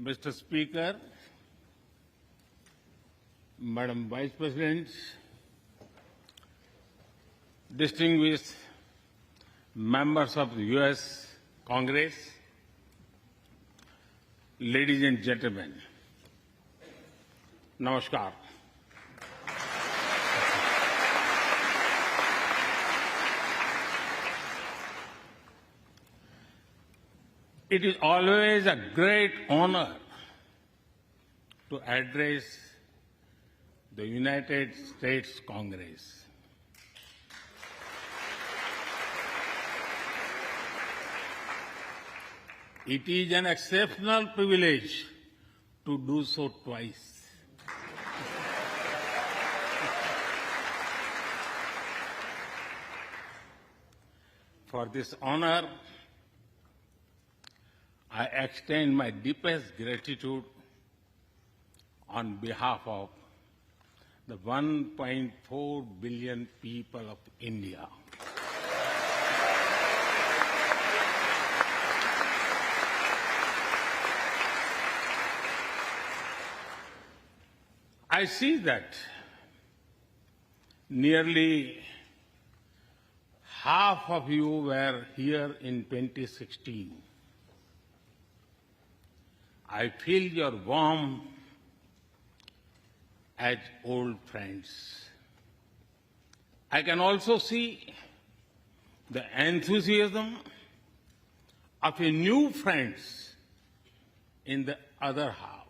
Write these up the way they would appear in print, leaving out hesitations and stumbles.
Mr. Speaker, Madam Vice President, distinguished members of the U.S. Congress, ladies and gentlemen, Namaskar. It is always a great honor to address the United States Congress. It is an exceptional privilege to do so twice. For this honor, I extend my deepest gratitude on behalf of the 1.4 billion people of India. I see that nearly half of you were here in 2016. I feel your warmth as old friends. I can also see the enthusiasm of your new friends in the other half.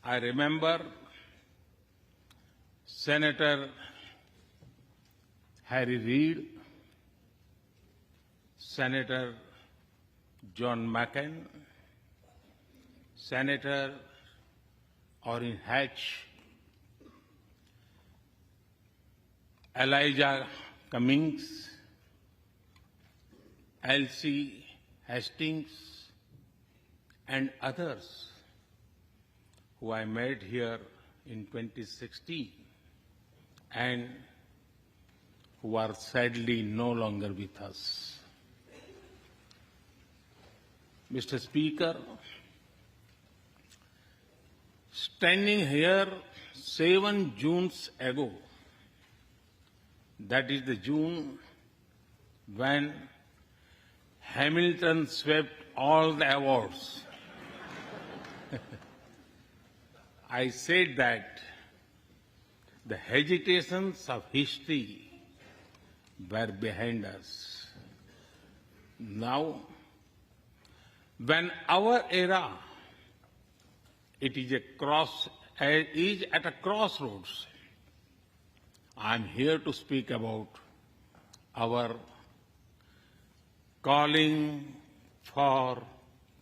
I remember Senator Harry Reid, Senator John McCain, Senator Orrin Hatch, Elijah Cummings, Elsie Hastings, and others who I met here in 2016 and who are sadly no longer with us. Mr. Speaker, standing here 7 Junes ago, that is the June when Hamilton swept all the awards, I said that the hesitations of history were behind us. Now, when our era is at a crossroads, I am here to speak about our calling for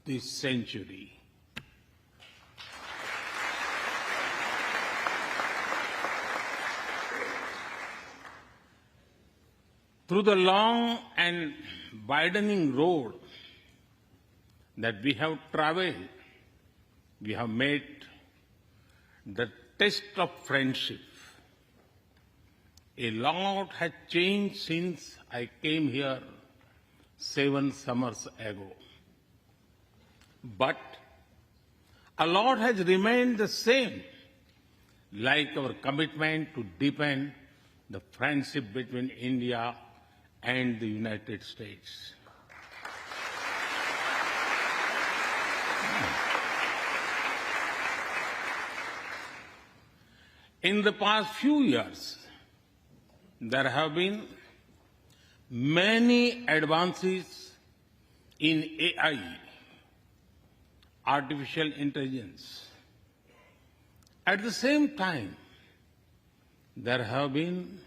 this century. Through the long and widening road that we have traveled, we have met the test of friendship. A lot has changed since I came here 7 summers ago. But a lot has remained the same, like our commitment to deepen the friendship between India and the United States. In the past few years, there have been many advances in AI, artificial intelligence. At the same time, there have been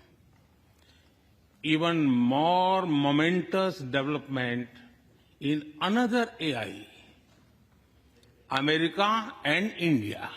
even more momentous development in another AI, America and India.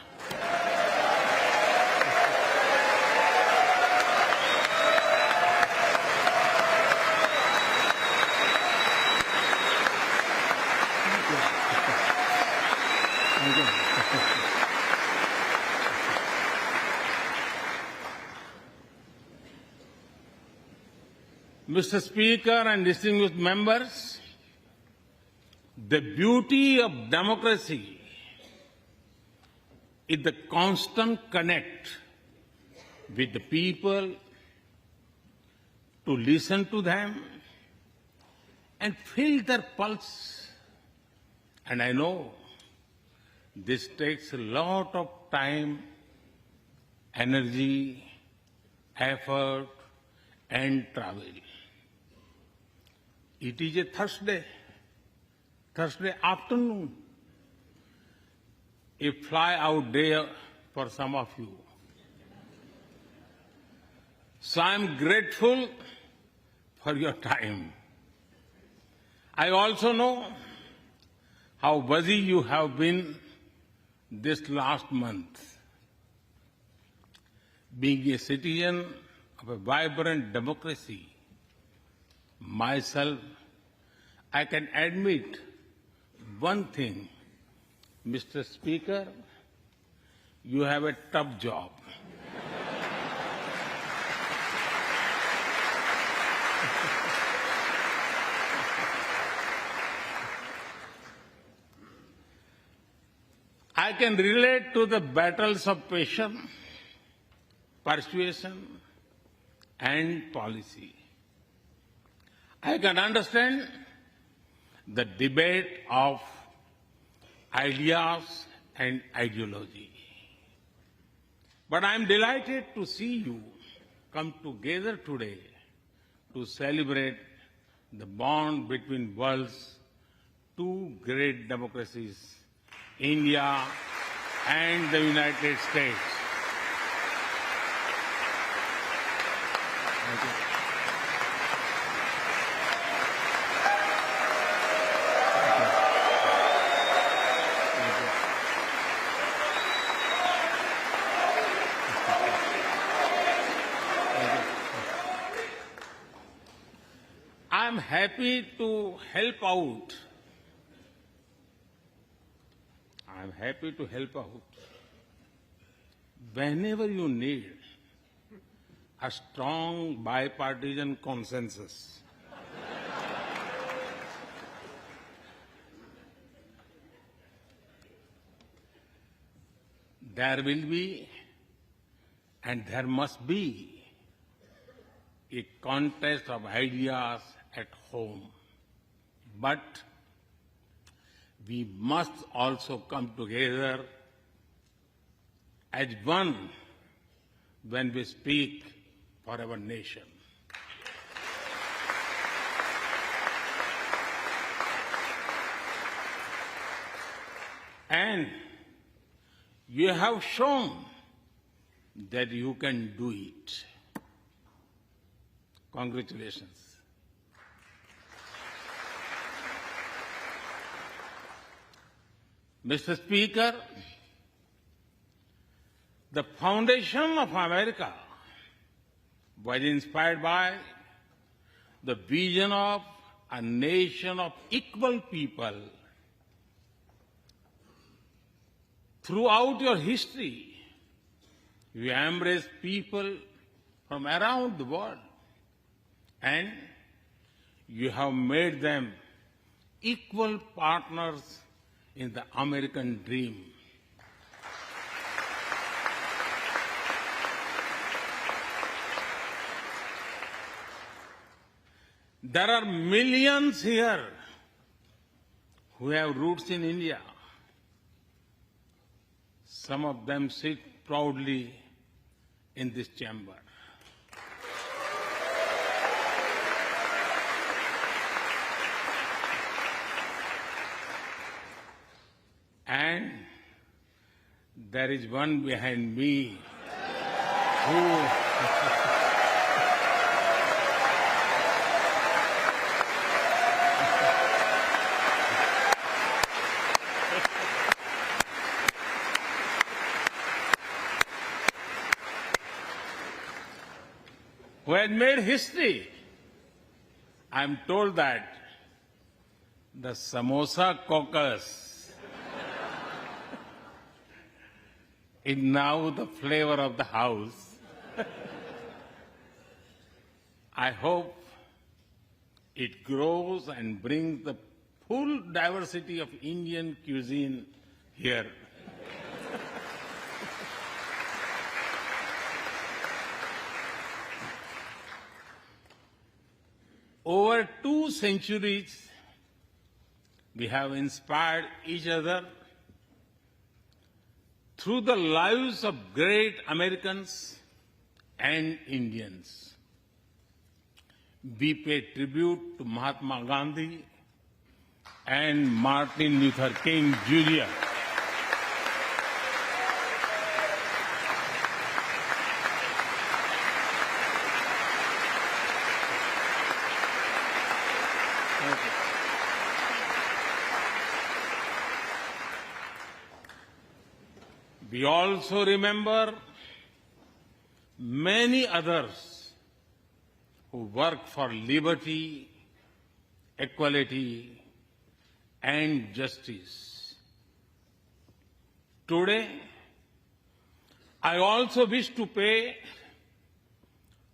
Mr. Speaker and distinguished members, The beauty of democracy is the constant connect with the people, to listen to them and feel their pulse. And I know this takes a lot of time, energy, effort, and travel. It is a Thursday afternoon, a fly-out day for some of you. So I'm grateful for your time. I also know how busy you have been this last month. Being a citizen of a vibrant democracy, myself, I can admit one thing, Mr. Speaker, you have a tough job. I can relate to the battles of patience, persuasion, and policy. I can understand the debate of ideas and ideology. But I am delighted to see you come together today to celebrate the bond between world's two great democracies, India and the United States. Thank you. I'm happy to help out. I'm happy to help out whenever you need a strong bipartisan consensus. There will be and there must be a contest of ideas at home. But we must also come together as one when we speak for our nation. And you have shown that you can do it. Congratulations. Mr. Speaker, the foundation of America was inspired by the vision of a nation of equal people. Throughout your history, you embraced people from around the world, and you have made them equal partners in the American dream. There are millions here who have roots in India. Some of them sit proudly in this chamber. And there is one behind me who had made history. I'm told that the Samosa Caucus is now the flavor of the house. I hope it grows and brings the full diversity of Indian cuisine here. Over 2 centuries, we have inspired each other through the lives of great Americans and Indians. We pay tribute to Mahatma Gandhi and Martin Luther King Jr. We also remember many others who work for liberty, equality, and justice. Today, I also wish to pay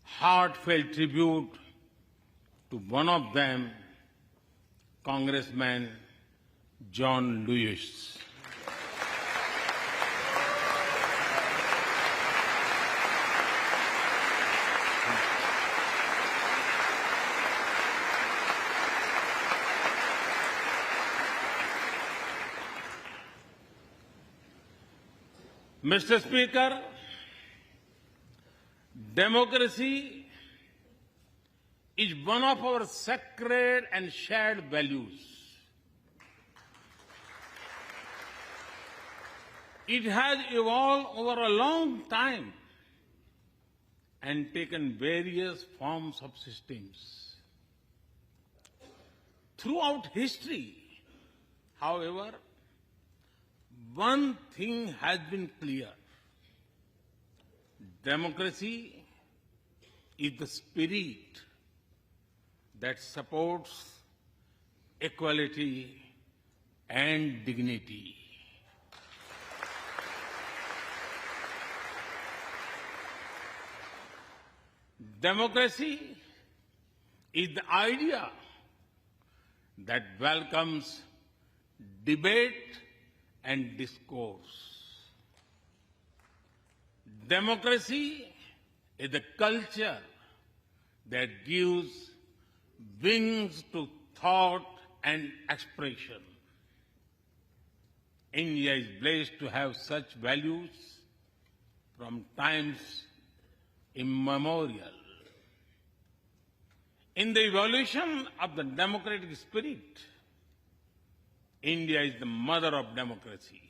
heartfelt tribute to one of them, Congressman John Lewis. Mr. Speaker, democracy is one of our sacred and shared values. It has evolved over a long time and taken various forms of systems. Throughout history, however, one thing has been clear. Democracy is the spirit that supports equality and dignity. Democracy is the idea that welcomes debate and discourse. Democracy is the culture that gives wings to thought and expression. India is blessed to have such values from times immemorial. In the evolution of the democratic spirit, India is the mother of democracy.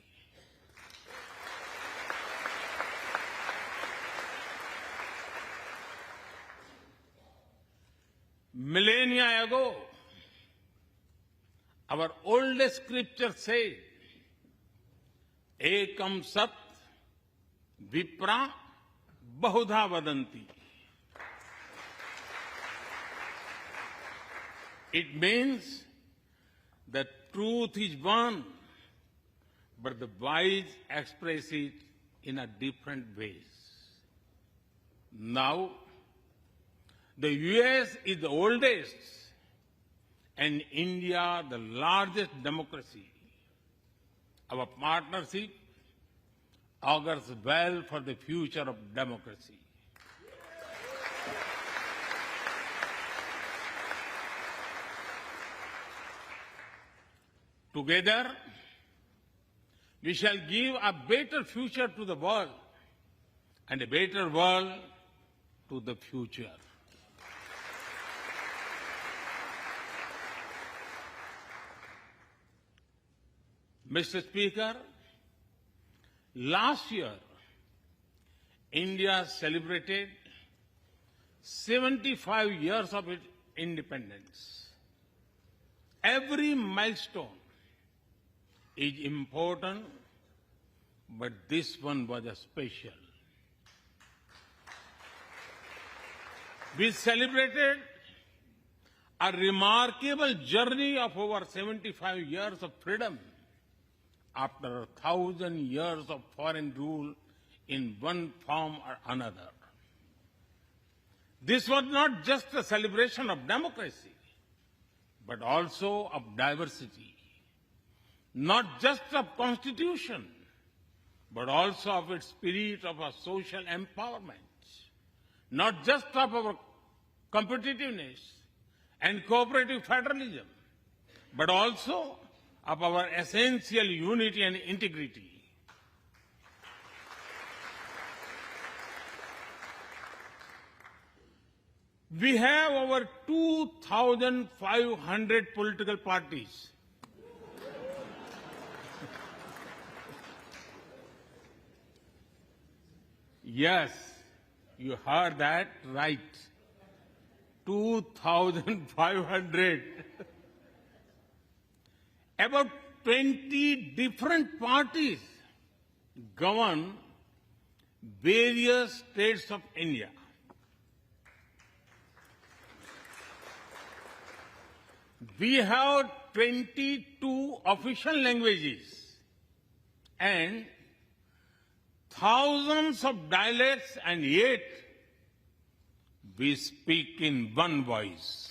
Millennia ago, our oldest scripture said, Ekam Sat Vipra Bahudha Vadanti. It means that truth is one, but the wise express it in a different ways. Now, the US is the oldest and India the largest democracy. Our partnership augurs well for the future of democracy. Together, we shall give a better future to the world and a better world to the future. Mr. Speaker, last year, India celebrated 75 years of its independence. Every milestone is important, but this one was a special. We celebrated a remarkable journey of over 75 years of freedom after 1,000 years of foreign rule in one form or another. This was not just a celebration of democracy, but also of diversity, not just of constitution, but also of its spirit of a social empowerment, not just of our competitiveness and cooperative federalism, but also of our essential unity and integrity. We have over 2,500 political parties. Yes, you heard that right. 2,500. About 20 different parties govern various states of India. We have 22 official languages and thousands of dialects, and yet we speak in one voice.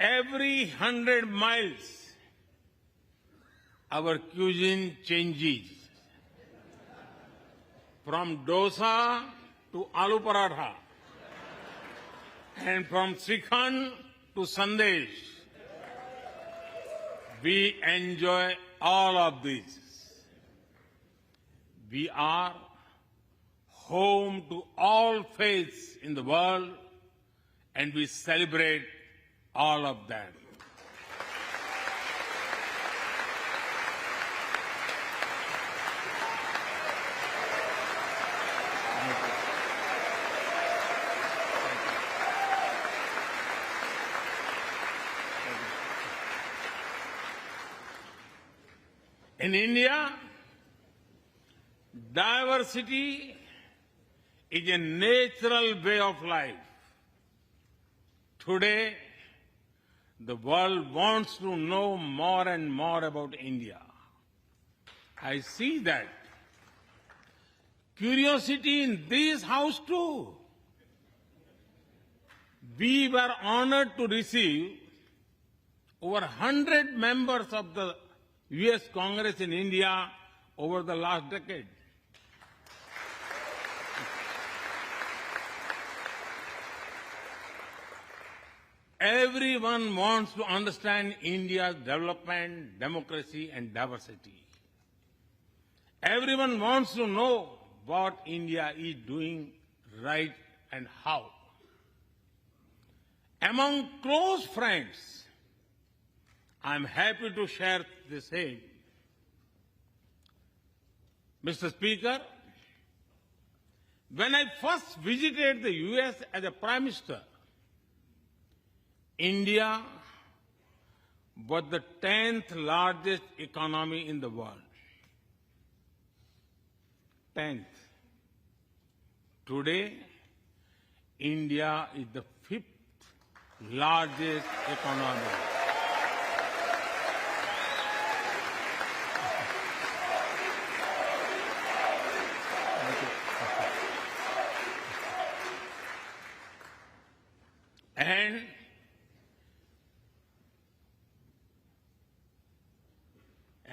Every 100 miles, our cuisine changes from dosa to aloo paratha, and from Srikhand to Sandesh. We enjoy all of this. We are home to all faiths in the world, and we celebrate all of them. In India, diversity is a natural way of life. Today, the world wants to know more and more about India. I see that. Curiosity in this house too. We were honored to receive over 100 members of the U.S. Congress in India over the last decade. Everyone wants to understand India's development, democracy, and diversity. Everyone wants to know what India is doing right and how. Among close friends, I'm happy to share the same. Mr. Speaker, when I first visited the U.S. as a Prime Minister, India was the 10th largest economy in the world. 10th. Today, India is the 5th largest economy.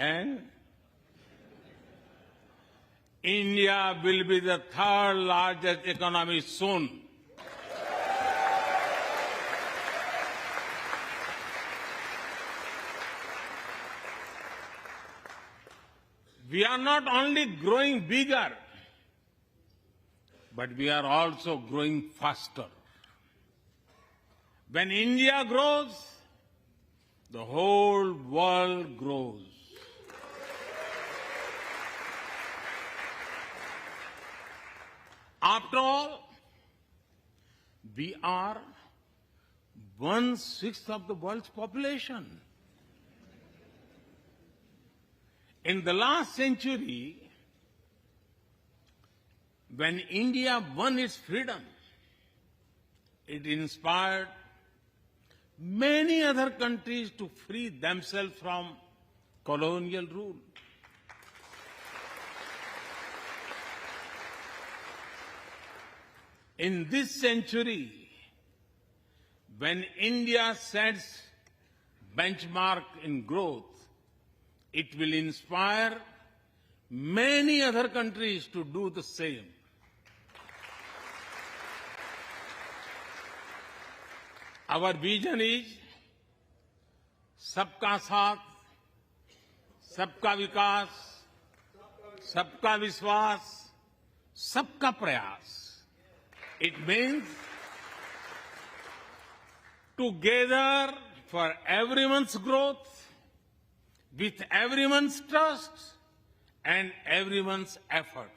And India will be the 3rd largest economy soon. We are not only growing bigger, but we are also growing faster. When India grows, the whole world grows. After all, we are 1/6 of the world's population. In the last century, when India won its freedom, it inspired many other countries to free themselves from colonial rule. In this century, when India sets benchmark in growth, it will inspire many other countries to do the same. Our vision is सबका साथ, सबका विकास, सबका विश्वास, सबका प्रयास. It means together for everyone's growth, with everyone's trust and everyone's efforts.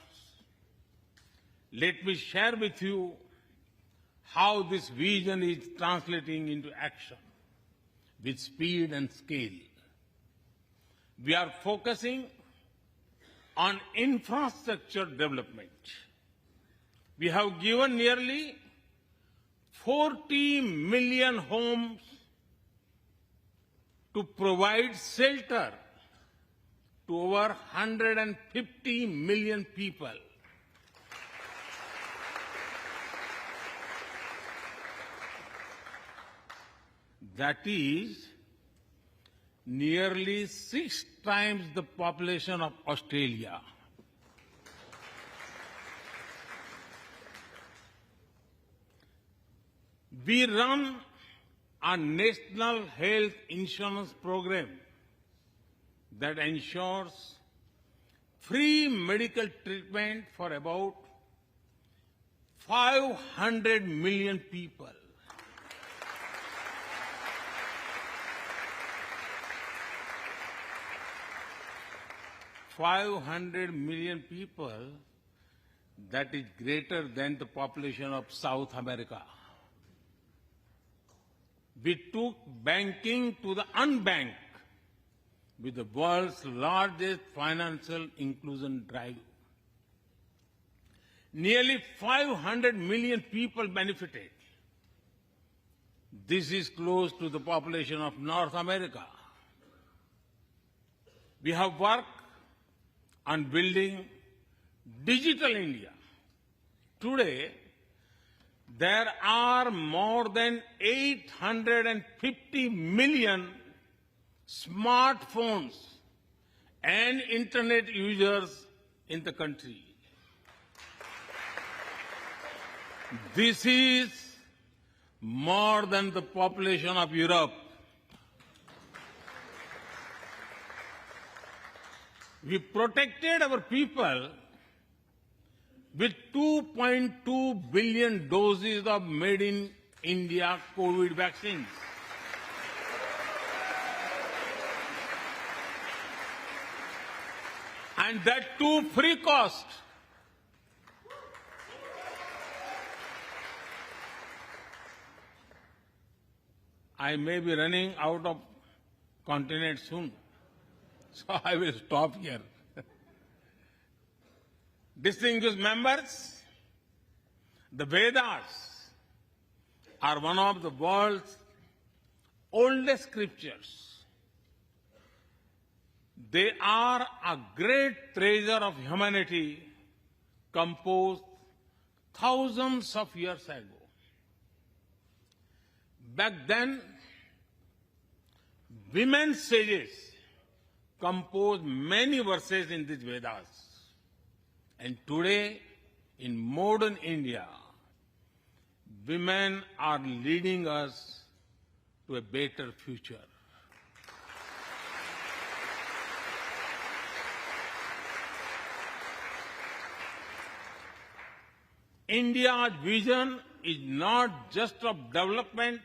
Let me share with you how this vision is translating into action with speed and scale. We are focusing on infrastructure development. We have given nearly 40 million homes to provide shelter to over 150 million people. That is nearly 6 times the population of Australia. We run a national health insurance program that ensures free medical treatment for about 500 million people. $500 million people, that is greater than the population of South America. We took banking to the unbanked with the world's largest financial inclusion drive. Nearly 500 million people benefited. This is close to the population of North America. We have worked on building digital India. Today, there are more than 850 million smartphones and internet users in the country. This is more than the population of Europe. We protected our people with 2.2 billion doses of made in India COVID vaccines. And that too free cost. I may be running out of continent soon, so I will stop here. Distinguished members, the Vedas are one of the world's oldest scriptures. They are a great treasure of humanity composed thousands of years ago. Back then, women sages composed many verses in these Vedas. And today, in modern India, women are leading us to a better future. India's vision is not just of development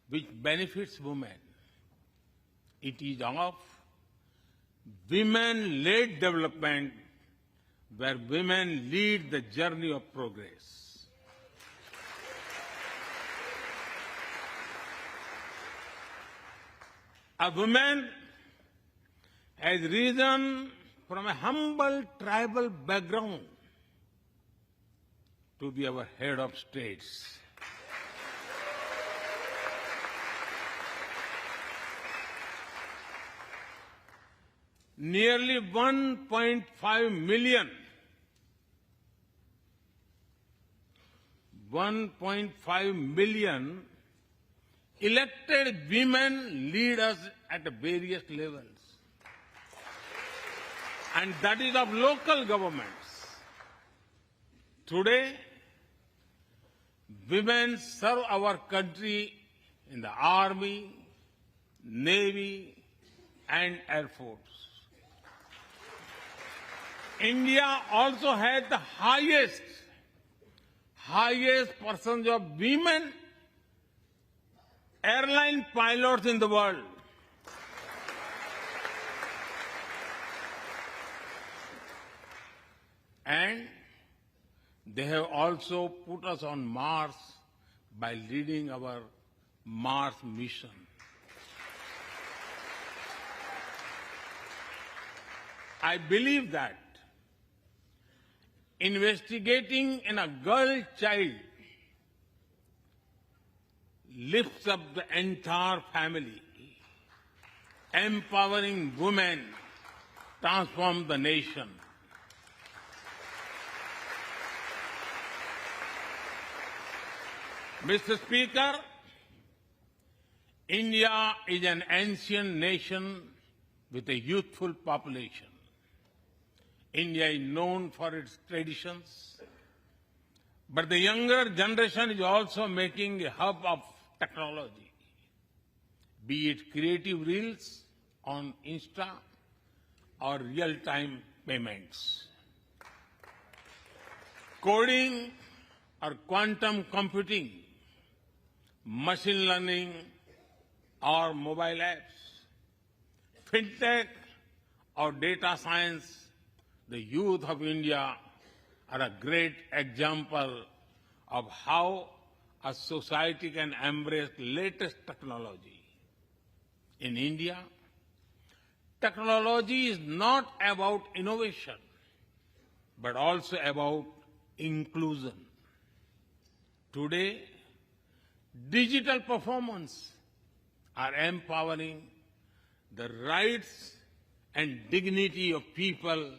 which benefits women. It is of women-led development where women lead the journey of progress. A woman has risen from a humble tribal background to be our head of states. nearly 1.5 million elected women lead us at various levels. And that is of local governments. Today, women serve our country in the Army, Navy, and Air Force. India also has the highest percentage of women airline pilots in the world. And they have also put us on Mars by leading our Mars mission. I believe that investigating in a girl child lifts up the entire family. Empowering women transforms the nation. Mr. Speaker, India is an ancient nation with a youthful population. India is known for its traditions, but the younger generation is also making a hub of technology, be it creative reels on Insta or real-time payments, coding or quantum computing, machine learning or mobile apps, fintech or data science. The youth of India are a great example of how a society can embrace latest technology. In India, technology is not about innovation, but also about inclusion. Today, digital performance are empowering the rights and dignity of people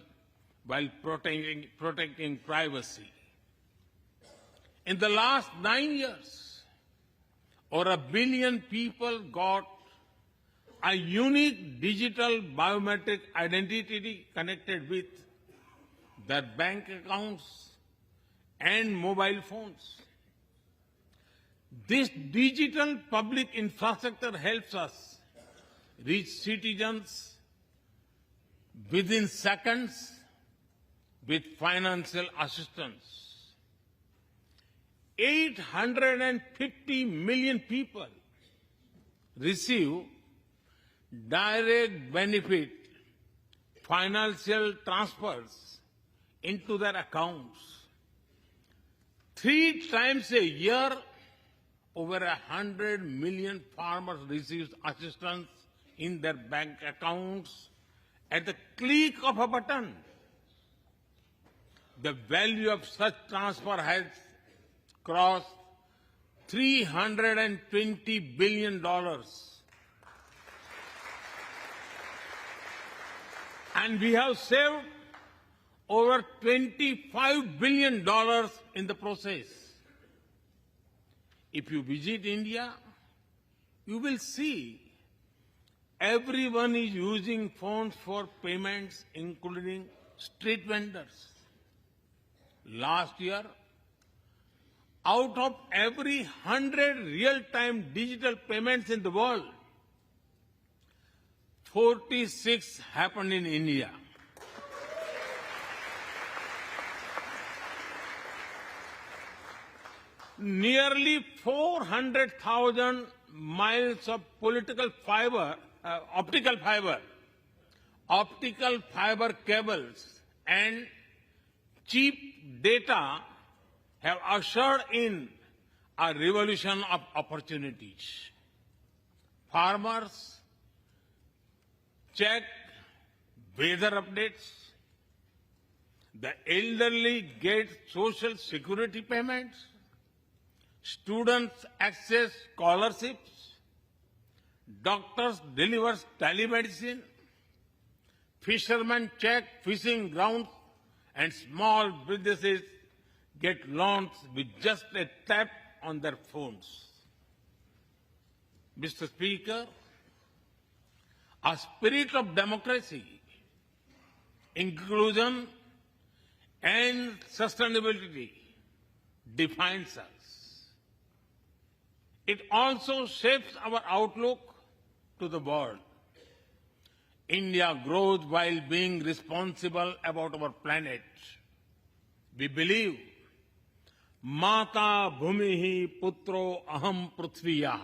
while protecting privacy. In the last 9 years, over 1 billion people got a unique digital biometric identity connected with their bank accounts and mobile phones. This digital public infrastructure helps us reach citizens within seconds with financial assistance. 850 million people receive direct benefit financial transfers into their accounts. 3 times a year, over 100 million farmers receive assistance in their bank accounts at the click of a button. The value of such transfer has crossed $320 billion. And we have saved over $25 billion in the process. If you visit India, you will see everyone is using phones for payments, including street vendors. Last year, out of every 100 real-time digital payments in the world, 46 happened in India. Nearly 400,000 miles of optical fiber cables and cheap data have ushered in a revolution of opportunities. Farmers check weather updates. The elderly get social security payments. Students access scholarships. Doctors deliver telemedicine. Fishermen check fishing grounds and small businesses get loans with just a tap on their phones. Mr. Speaker, a spirit of democracy, inclusion, and sustainability defines us. It also shapes our outlook to the world. India grows while being responsible about our planet. We believe, Mata Bhumihi Putro Aham Prithviya.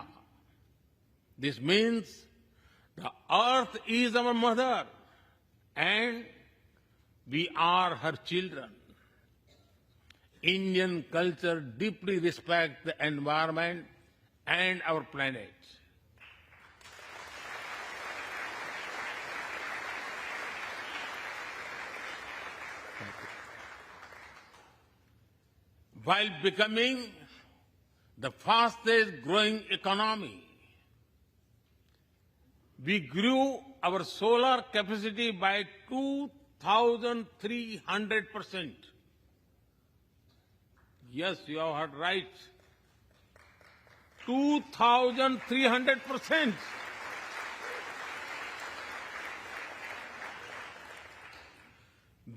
This means the earth is our mother and we are her children. Indian culture deeply respects the environment and our planet. While becoming the fastest growing economy, we grew our solar capacity by 2,300%. Yes, you have heard right. 2,300%.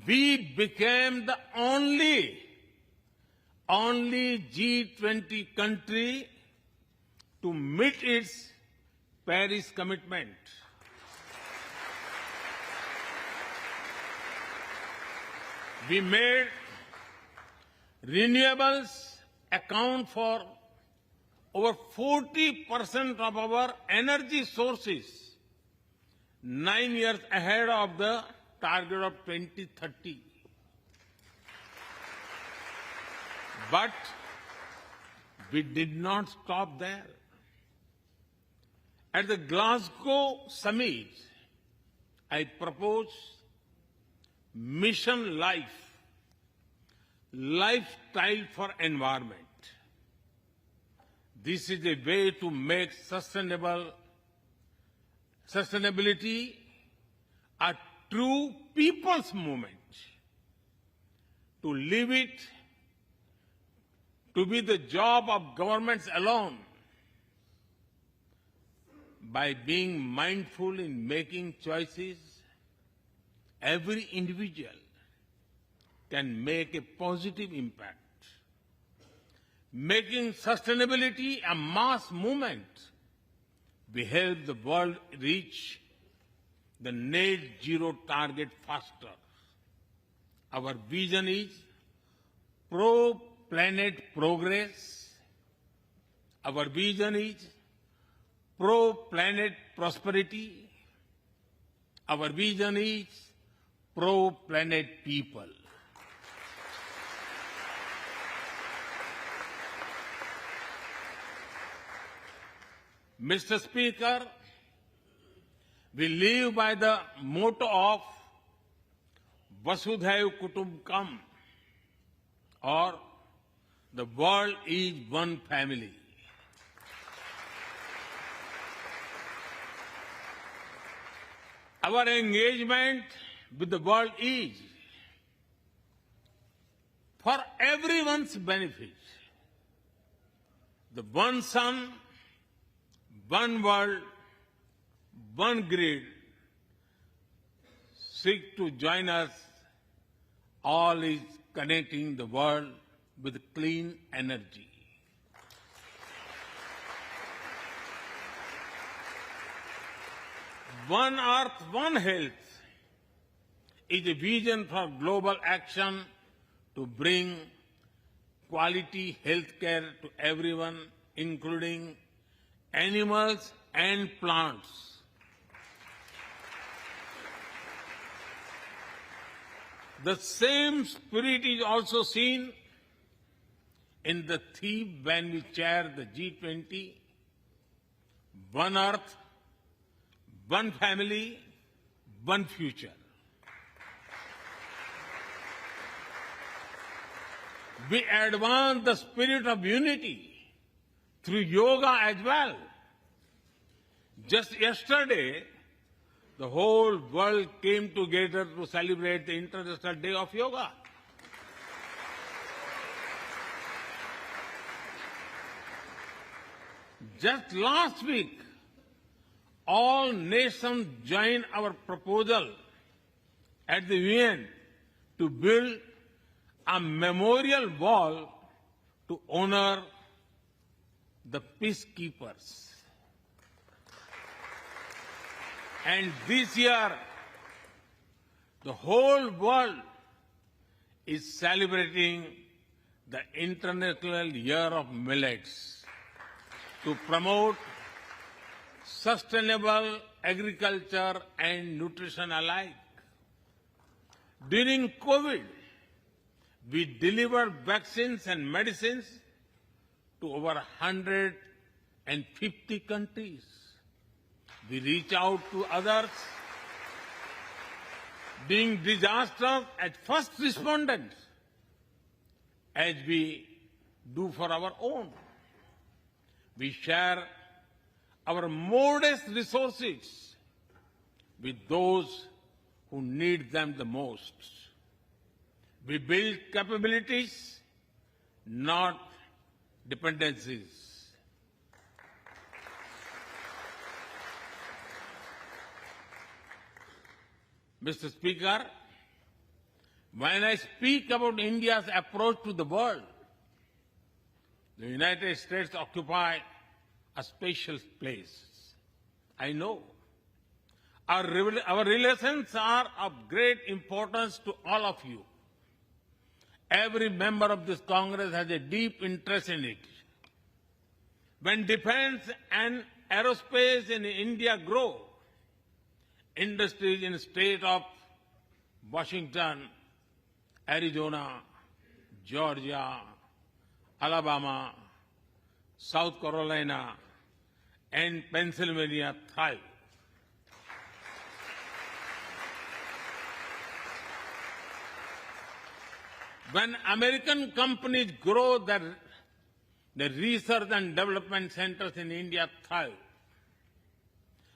We became the only G20 country to meet its Paris commitment. We made renewables account for over 40% of our energy sources, 9 years ahead of the target of 2030. But we did not stop there. At the Glasgow summit, I proposed Mission Life, lifestyle for environment. This is a way to make sustainability a true people's movement. To live it, to be the job of governments alone. By being mindful in making choices, every individual can make a positive impact. Making sustainability a mass movement will help the world reach the net zero target faster. Our vision is pro-planet progress. Our vision is pro-planet prosperity. Our vision is pro-planet people. Mr. Speaker, we live by the motto of Vasudhaiv Kutumbakam, or the world is one family. Our engagement with the world is for everyone's benefit. The one sun, one world, one grid seek to join us. All is connecting the world with clean energy. One Earth, One Health is a vision for global action to bring quality health care to everyone, including animals and plants. The same spirit is also seen in the theme when we chair the G20, One Earth, One Family, One Future. We advance the spirit of unity through yoga as well. Just yesterday, the whole world came together to celebrate the International Day of Yoga. Just last week, all nations joined our proposal at the UN to build a memorial wall to honor the peacekeepers. And this year, the whole world is celebrating the International Year of Millets to promote sustainable agriculture and nutrition alike. During COVID, we delivered vaccines and medicines to over 150 countries. We reach out to others, being disasters as first responders, as we do for our own. We share our modest resources with those who need them the most. We build capabilities, not dependencies. Mr. Speaker, when I speak about India's approach to the world, the United States occupy a special place. I know. Our relations are of great importance to all of you. Every member of this Congress has a deep interest in it. When defense and aerospace in India grow, industries in the state of Washington, Arizona, Georgia, Alabama, South Carolina, and Pennsylvania thrive. When American companies grow, the research and development centers in India thrive.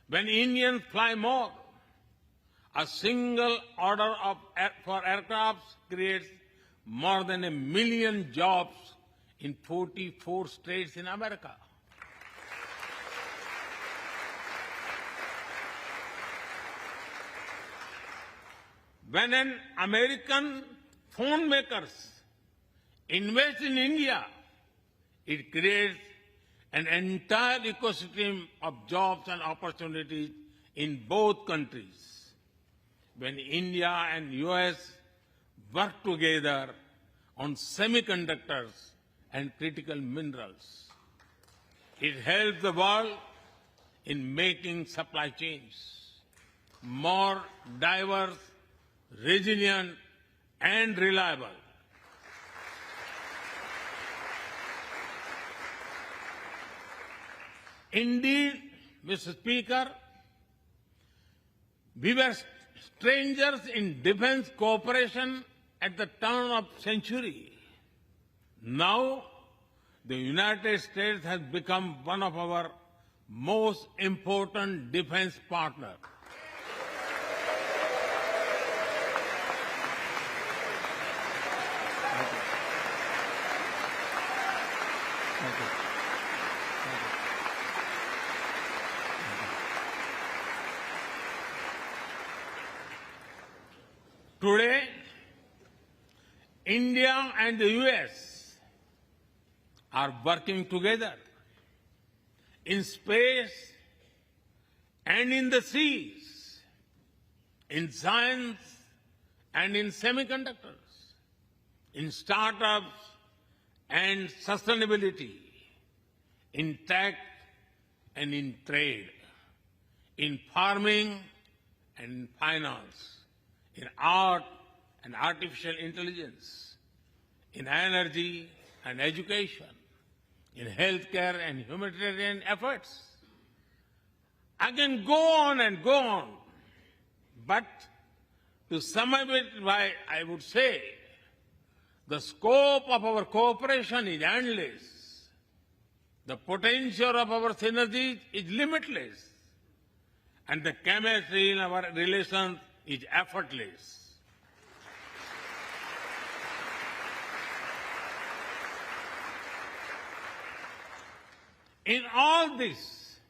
When Indians fly more, a single order for aircrafts creates more than 1 million jobs in 44 states in America. When an American phone makers invest in India, it creates an entire ecosystem of jobs and opportunities in both countries. When India and US work together on semiconductors and critical minerals, it helps the world in making supply chains more diverse, resilient, and reliable. Indeed, Mr. Speaker, we were strangers in defense cooperation at the turn of the century. Now, the United States has become one of our most important defense partners. Today, India and the US are working together in space and in the seas, in science and in semiconductors, in startups and sustainability, in tech and in trade, in farming and finance, in art and artificial intelligence, in energy and education, in healthcare and humanitarian efforts. I can go on and go on, but to sum up it, I would say the scope of our cooperation is endless. The potential of our synergies is limitless. and the chemistry in our relations is effortless. In all this,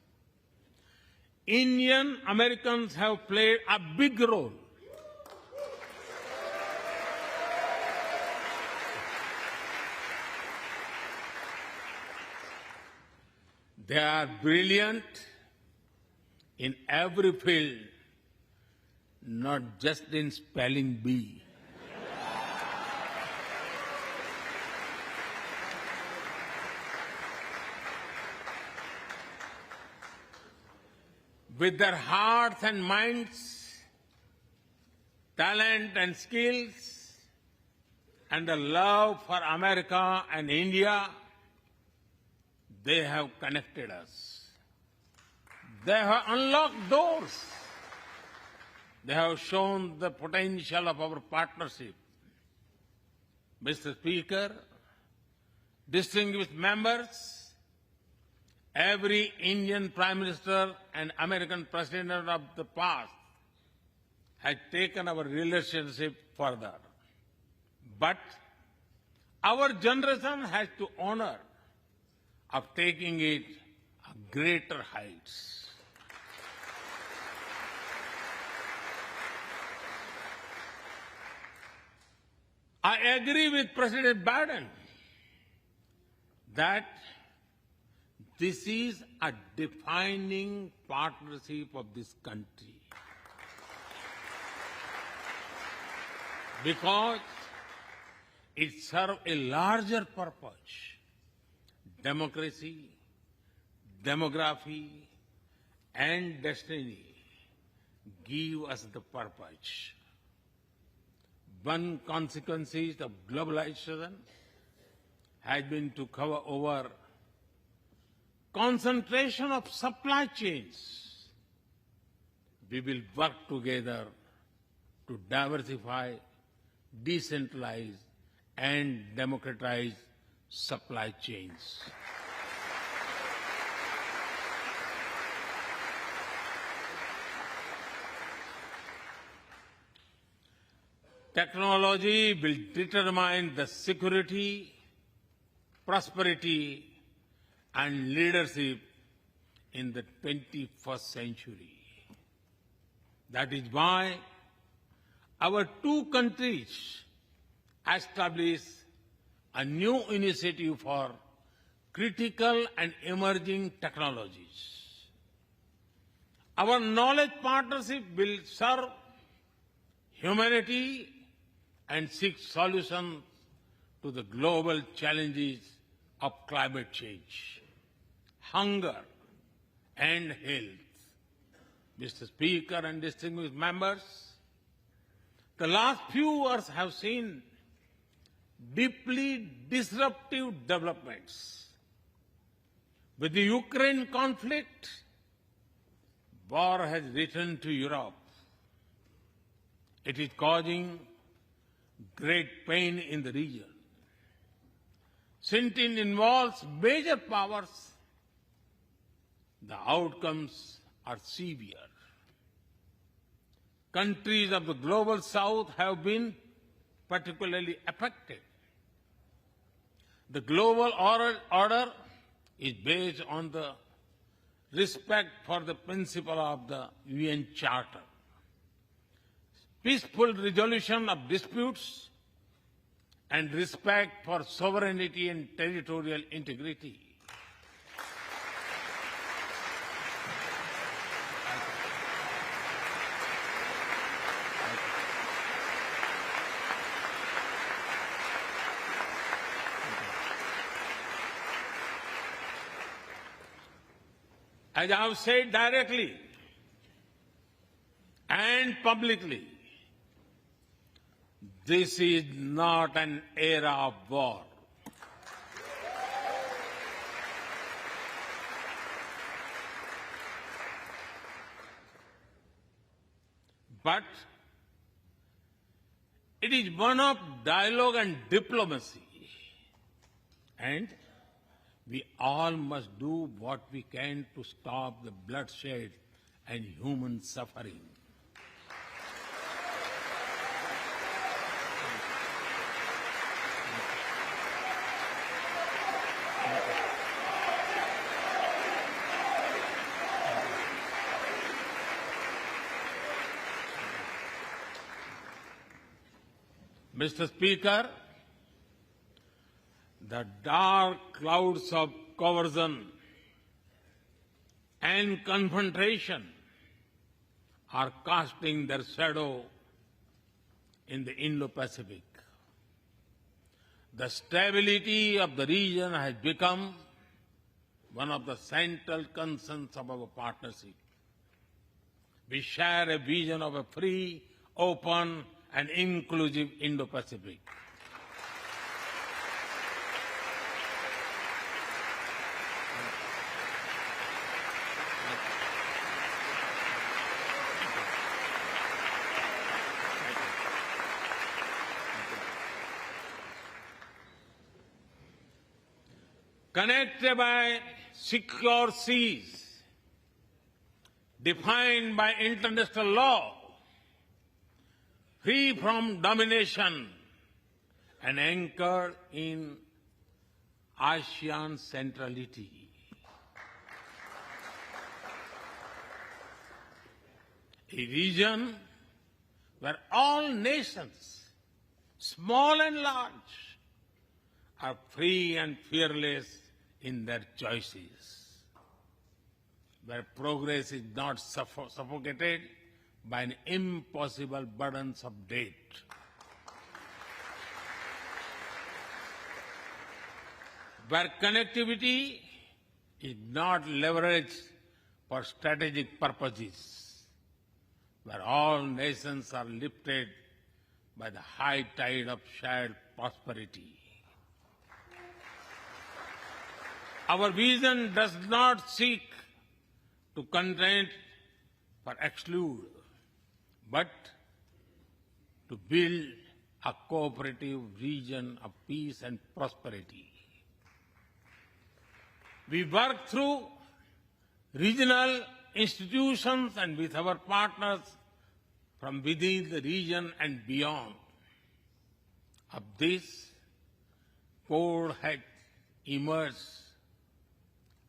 Indian Americans have played a big role. They are brilliant in every field, not just in spelling bee. With their hearts and minds, talent and skills, and a love for America and India, they have connected us. They have unlocked doors. They have shown the potential of our partnership. Mr. Speaker, distinguished members, every Indian Prime Minister and American President of the past has taken our relationship further. But our generation has to honor of taking it to greater heights. I agree with President Biden that this is a defining partnership of this country, because it serves a larger purpose: democracy, demography, and destiny give us the purpose. One consequence of globalization has been to cover over concentration of supply chains. We will work together to diversify, decentralize, and democratize supply chains. Technology will determine the security, prosperity, and leadership in the 21st century. That is why our two countries established a new initiative for critical and emerging technologies. Our knowledge partnership will serve humanity and seek solutions to the global challenges of climate change, hunger, and health. Mr. Speaker and distinguished members, the last few years have seen deeply disruptive developments. With the Ukraine conflict, war has returned to Europe. It is causing great pain in the region. Since it involves major powers, the outcomes are severe. Countries of the global south have been particularly affected. The global order is based on the respect for the principle of the UN Charter, peaceful resolution of disputes, and respect for sovereignty and territorial integrity. As I have said directly and publicly, this is not an era of war. But it is one of dialogue and diplomacy. And we all must do what we can to stop the bloodshed and human suffering. Mr. Speaker, the dark clouds of coercion and confrontation are casting their shadow in the Indo-Pacific. The stability of the region has become one of the central concerns of our partnership. We share a vision of a free, open, and inclusive Indo-Pacific. Connected by secure seas, defined by international law, free from domination, and anchored in ASEAN centrality. A region where all nations, small and large, are free and fearless in their choices, where progress is not suffocated by an impossible burdens of debt. Where connectivity is not leveraged for strategic purposes, where all nations are lifted by the high tide of shared prosperity. Our vision does not seek to contain or exclude, but to build a cooperative region of peace and prosperity. We work through regional institutions and with our partners from within the region and beyond. Of this, Quad has emerged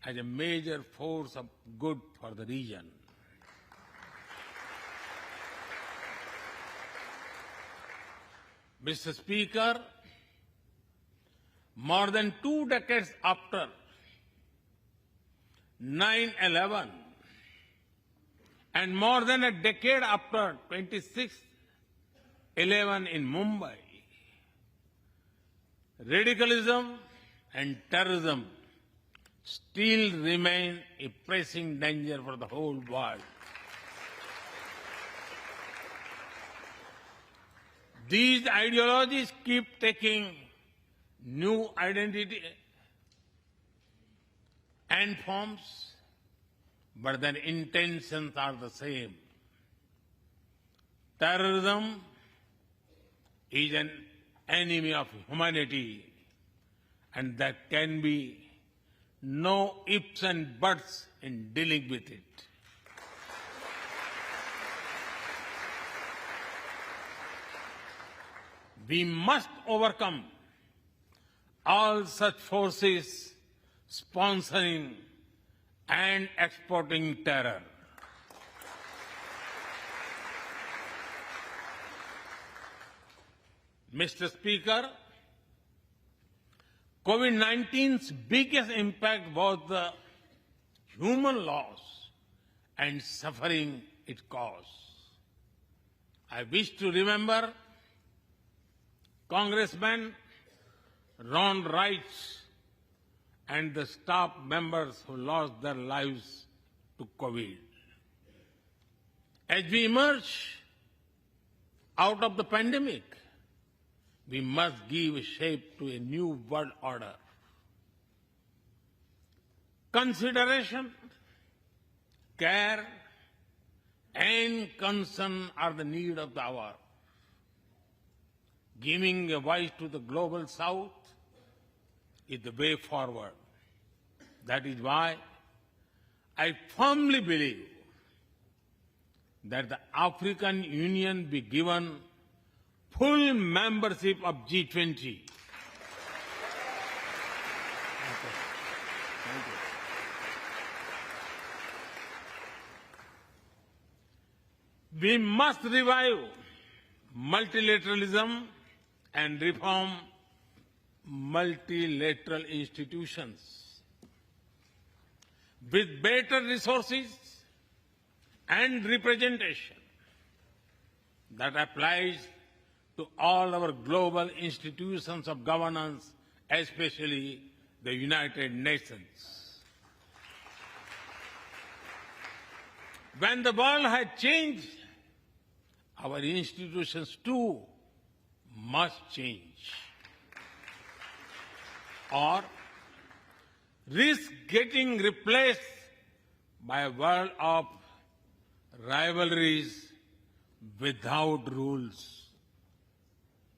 as a major force of good for the region. Mr. Speaker, more than 2 decades after 9/11 and more than a decade after 26/11 in Mumbai, radicalism and terrorism still remain a pressing danger for the whole world. These ideologies keep taking new identity and forms, but their intentions are the same. Terrorism is an enemy of humanity, and there can be no ifs and buts in dealing with it. We must overcome all such forces sponsoring and exporting terror. Mr. Speaker, COVID-19's biggest impact was the human loss and suffering it caused. I wish to remember Congressman Ron Wright and the staff members who lost their lives to COVID. As we emerge out of the pandemic, we must give shape to a new world order. Consideration, care, and concern are the need of the hour. Giving a voice to the global south is the way forward. That is why I firmly believe that the African Union be given full membership of G20. Thank you. Thank you. We must revive multilateralism and reform multilateral institutions. With better resources and representation that applies to all our global institutions of governance, especially the United Nations. When the world has changed, our institutions too must change, or risk getting replaced by a world of rivalries without rules.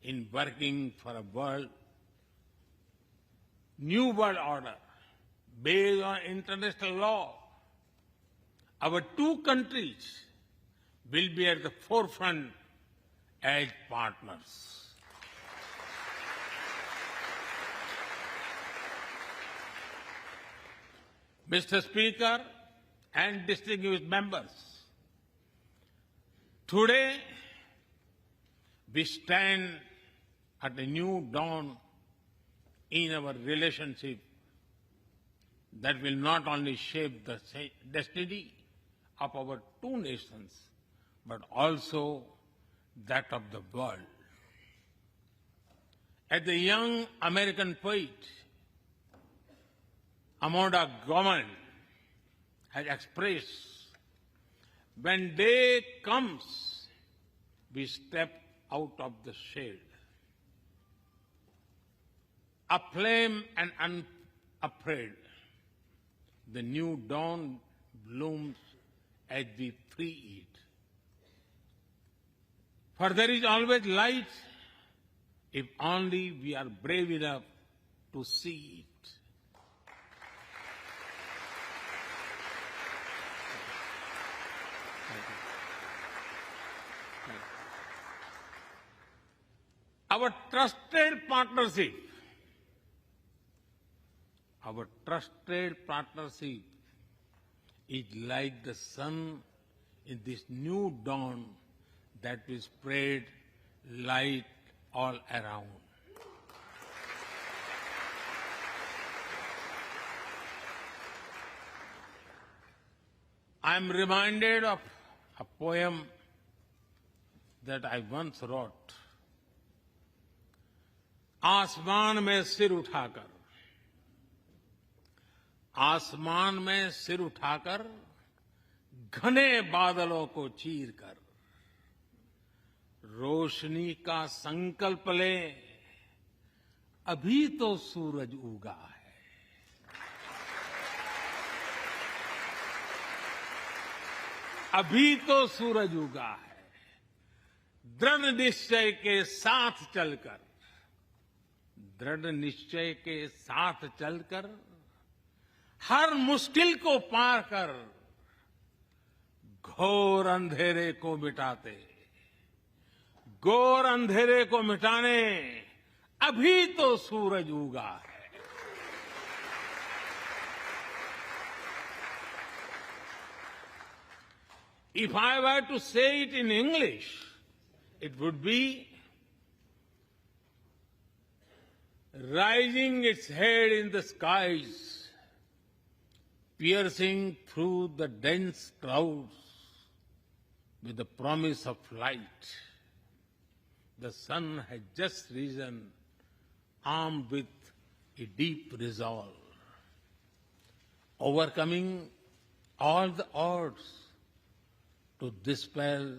In working for a new world order based on international law, our two countries will be at the forefront as partners. Mr. Speaker and distinguished members, today we stand at a new dawn in our relationship that will not only shape the destiny of our two nations, but also that of the world. As the young American poet Amanda Gorman has expressed, when day comes, we step out of the shade, aflame and unafraid. The new dawn blooms as we free it. For there is always light if only we are brave enough to see it. Our trusted partnership is like the sun in this new dawn that will spread light all around. I am reminded of a poem that I once wrote. आसमान में सिर उठाकर, आसमान में सिर उठाकर, घने बादलों को चीरकर, रोशनी का संकल्प ले, अभी तो सूरज उगा है। अभी तो सूरज उगा है। दृढ़ निश्चय के साथ चलकर, दृढ़ निश्चय के साथ चलकर, हर मुश्किल को पार कर, घोर अंधेरे को मिटाते, घोर अंधेरे को मिटाने अभी तो सूरज उगा है। If I were to say it in English, it would be rising its head in the skies, piercing through the dense clouds with the promise of light. The sun has just risen, armed with a deep resolve, overcoming all the odds to dispel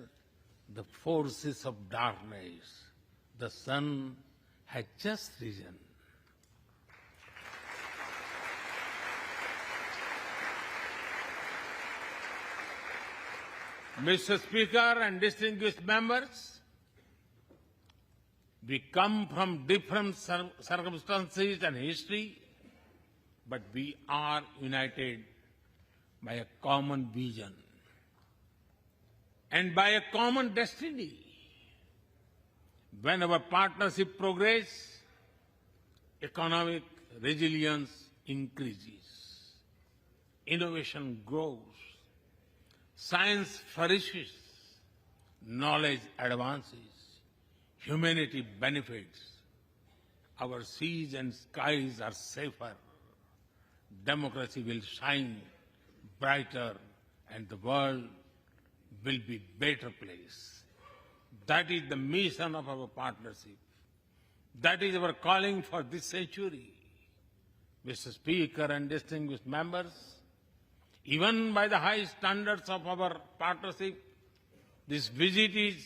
the forces of darkness. The sun has just risen. Mr. Speaker and distinguished members, we come from different circumstances and history, but we are united by a common vision. and by a common destiny. When our partnership progresses, economic resilience increases, innovation grows, science flourishes, knowledge advances, humanity benefits, our seas and skies are safer, democracy will shine brighter, and the world will be a better place. That is the mission of our partnership. That is our calling for this century. Mr. Speaker and distinguished members, even by the high standards of our partnership, this visit is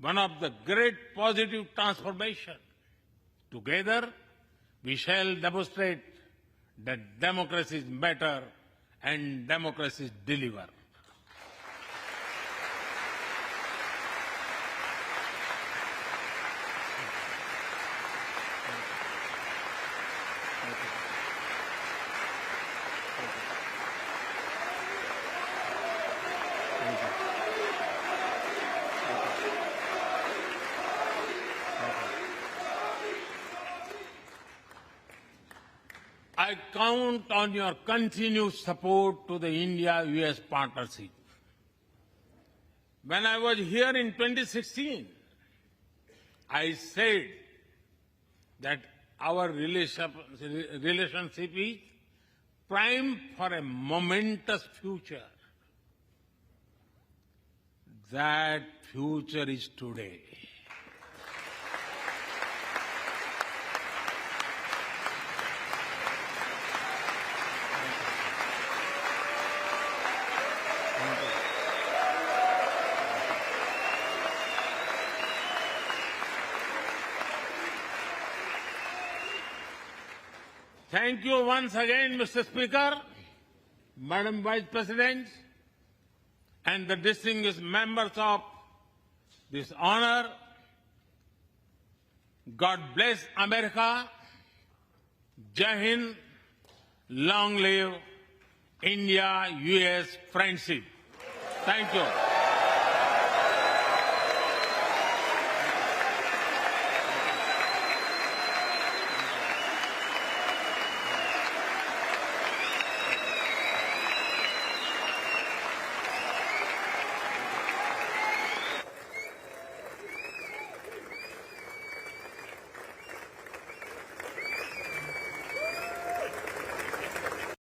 one of the great positive transformation. Together, we shall demonstrate that democracies matter and democracies deliver. I count on your continued support to the India-US partnership. When I was here in 2016, I said that our relationship is primed for a momentous future. That future is today. Thank you once again, Mr. Speaker, Madam Vice President, and the distinguished members of this honor. God bless America. Jai Hind. Long live India-US friendship. Thank you.